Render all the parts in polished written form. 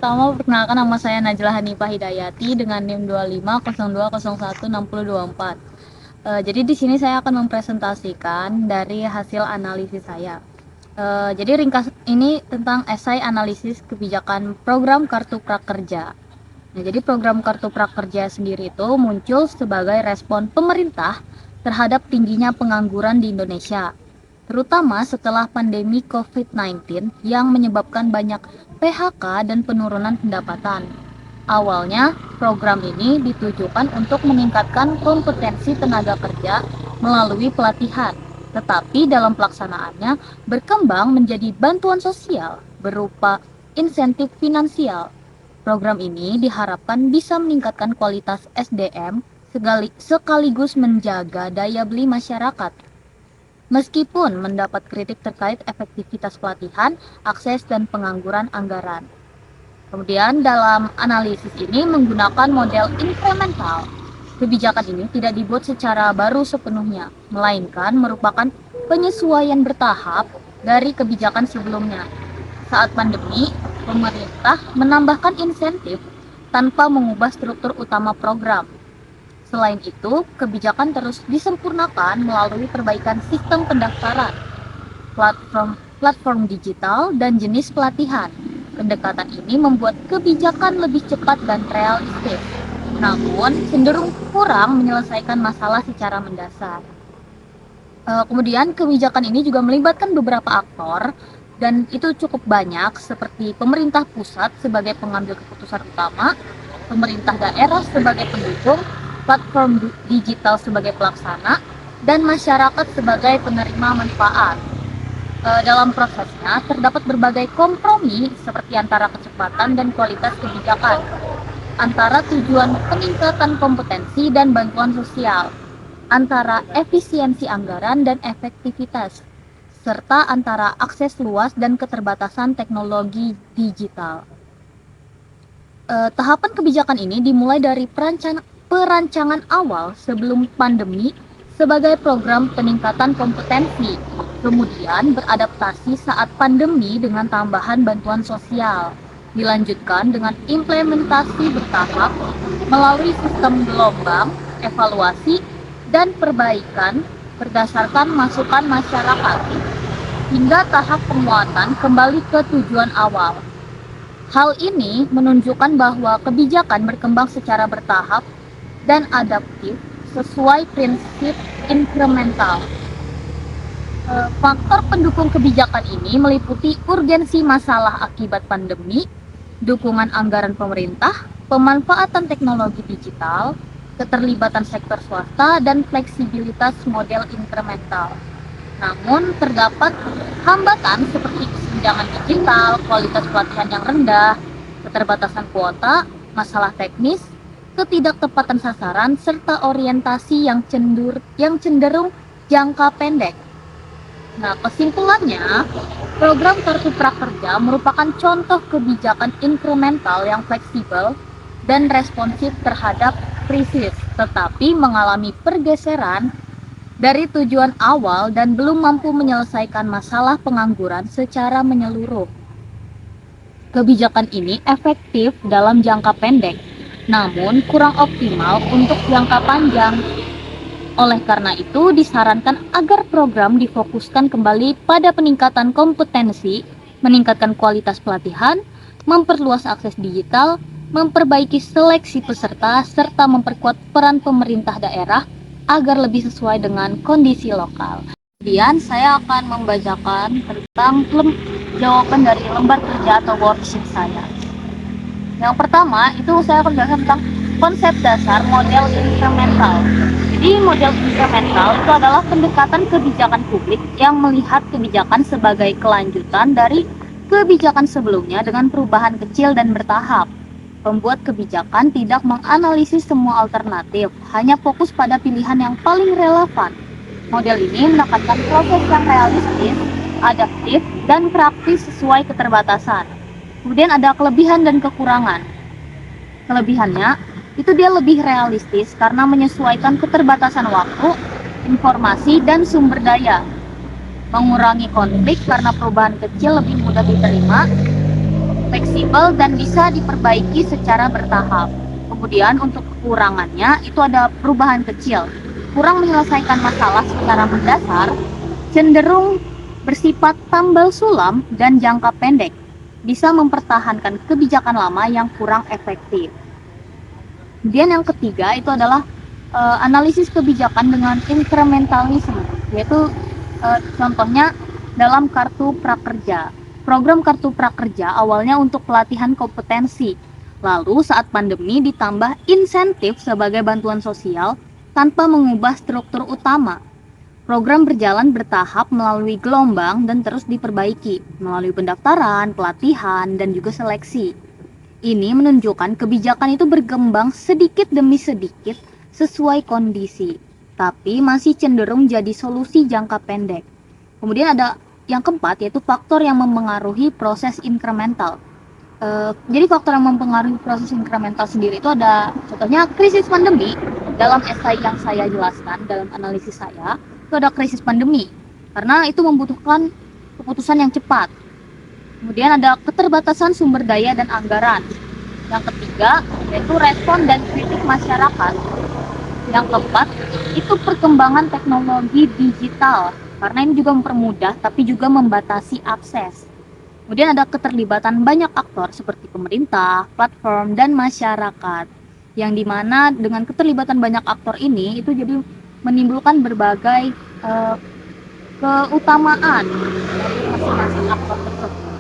Pertama, perkenalkan nama saya Najla Hanifah Hidayati dengan NIM 2502016024. Jadi di sini saya akan mempresentasikan dari hasil analisis saya. Jadi ringkas ini tentang esai analisis kebijakan program Kartu Prakerja. Nah, jadi program Kartu Prakerja sendiri itu muncul sebagai respon pemerintah terhadap tingginya pengangguran di Indonesia, terutama setelah pandemi COVID-19 yang menyebabkan banyak PHK dan penurunan pendapatan. Awalnya, program ini ditujukan untuk meningkatkan kompetensi tenaga kerja melalui pelatihan, tetapi dalam pelaksanaannya berkembang menjadi bantuan sosial berupa insentif finansial. Program ini diharapkan bisa meningkatkan kualitas SDM sekaligus menjaga daya beli masyarakat. Meskipun mendapat kritik terkait efektivitas pelatihan, akses, dan pengangguran anggaran. Kemudian dalam analisis ini menggunakan model incremental. Kebijakan ini tidak dibuat secara baru sepenuhnya, melainkan merupakan penyesuaian bertahap dari kebijakan sebelumnya. Saat pandemi, pemerintah menambahkan insentif tanpa mengubah struktur utama program. Selain itu, kebijakan terus disempurnakan melalui perbaikan sistem pendaftaran, platform digital, dan jenis pelatihan. Pendekatan ini membuat kebijakan lebih cepat dan realistis, namun cenderung kurang menyelesaikan masalah secara mendasar. Kemudian kebijakan ini juga melibatkan beberapa aktor dan itu cukup banyak seperti pemerintah pusat sebagai pengambil keputusan utama, pemerintah daerah sebagai pendukung, platform digital sebagai pelaksana, dan masyarakat sebagai penerima manfaat. Dalam prosesnya terdapat berbagai kompromi seperti antara kecepatan dan kualitas kebijakan, antara tujuan peningkatan kompetensi dan bantuan sosial, antara efisiensi anggaran dan efektivitas, serta antara akses luas dan keterbatasan teknologi digital. Tahapan kebijakan ini dimulai dari perancangan awal sebelum pandemi sebagai program peningkatan kompetensi, kemudian beradaptasi saat pandemi dengan tambahan bantuan sosial, dilanjutkan dengan implementasi bertahap melalui sistem gelombang, evaluasi, dan perbaikan berdasarkan masukan masyarakat, hingga tahap penguatan kembali ke tujuan awal. Hal ini menunjukkan bahwa kebijakan berkembang secara bertahap dan adaptif sesuai prinsip incremental. Faktor pendukung kebijakan ini meliputi urgensi masalah akibat pandemi, dukungan anggaran pemerintah, pemanfaatan teknologi digital, keterlibatan sektor swasta, dan fleksibilitas model incremental. Namun, terdapat hambatan seperti kesenjangan digital, kualitas pelatihan yang rendah, keterbatasan kuota, masalah teknis, ketidaktepatan sasaran, serta orientasi yang cenderung jangka pendek. Nah, kesimpulannya, program Kartu Prakerja merupakan contoh kebijakan incremental yang fleksibel dan responsif terhadap krisis, tetapi mengalami pergeseran dari tujuan awal dan belum mampu menyelesaikan masalah pengangguran secara menyeluruh. Kebijakan ini efektif dalam jangka pendek, namun kurang optimal untuk jangka panjang. Oleh karena itu, disarankan agar program difokuskan kembali pada peningkatan kompetensi, meningkatkan kualitas pelatihan, memperluas akses digital, memperbaiki seleksi peserta, serta memperkuat peran pemerintah daerah agar lebih sesuai dengan kondisi lokal. Kemudian saya akan membacakan tentang jawaban dari lembar kerja atau worksheet saya. Yang pertama itu saya akan bahas tentang konsep dasar model incremental. Jadi model incremental itu adalah pendekatan kebijakan publik yang melihat kebijakan sebagai kelanjutan dari kebijakan sebelumnya dengan perubahan kecil dan bertahap. Pembuat kebijakan tidak menganalisis semua alternatif, hanya fokus pada pilihan yang paling relevan. Model ini menekankan proses yang realistis, adaptif, dan praktis sesuai keterbatasan. Kemudian ada kelebihan dan kekurangan. Kelebihannya, itu dia lebih realistis karena menyesuaikan keterbatasan waktu, informasi, dan sumber daya. Mengurangi konflik karena perubahan kecil lebih mudah diterima. fleksibel dan bisa diperbaiki secara bertahap. Kemudian untuk kekurangannya itu ada perubahan kecil, kurang menyelesaikan masalah secara mendasar, cenderung bersifat tambal sulam dan jangka pendek, bisa mempertahankan kebijakan lama yang kurang efektif. Kemudian yang ketiga itu adalah analisis kebijakan dengan incrementalism, yaitu contohnya dalam kartu prakerja. Program kartu prakerja awalnya untuk pelatihan kompetensi, lalu saat pandemi ditambah insentif sebagai bantuan sosial tanpa mengubah struktur utama. Program berjalan bertahap melalui gelombang dan terus diperbaiki melalui pendaftaran, pelatihan, dan juga seleksi. Ini menunjukkan kebijakan itu berkembang sedikit demi sedikit sesuai kondisi, tapi masih cenderung jadi solusi jangka pendek. Kemudian ada yang keempat, yaitu faktor yang mempengaruhi proses incremental. Jadi faktor yang mempengaruhi proses incremental sendiri itu ada contohnya krisis pandemi. Dalam esai yang saya jelaskan dalam analisis saya, itu ada krisis pandemi karena itu membutuhkan keputusan yang cepat. Kemudian ada keterbatasan sumber daya dan anggaran. Yang ketiga, yaitu respon dan kritik masyarakat. Yang keempat, itu perkembangan teknologi digital. Karena ini juga mempermudah, tapi juga membatasi akses. Kemudian ada keterlibatan banyak aktor seperti pemerintah, platform, dan masyarakat. Yang dimana dengan keterlibatan banyak aktor ini, itu jadi menimbulkan berbagai keutamaan dari masing-masing aktor tersebut.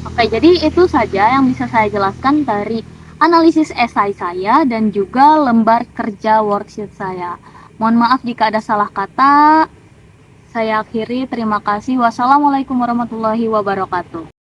Oke, jadi itu saja yang bisa saya jelaskan dari analisis esai saya dan juga lembar kerja worksheet saya. Mohon maaf jika ada salah kata. Saya akhiri, terima kasih. Wassalamualaikum warahmatullahi wabarakatuh.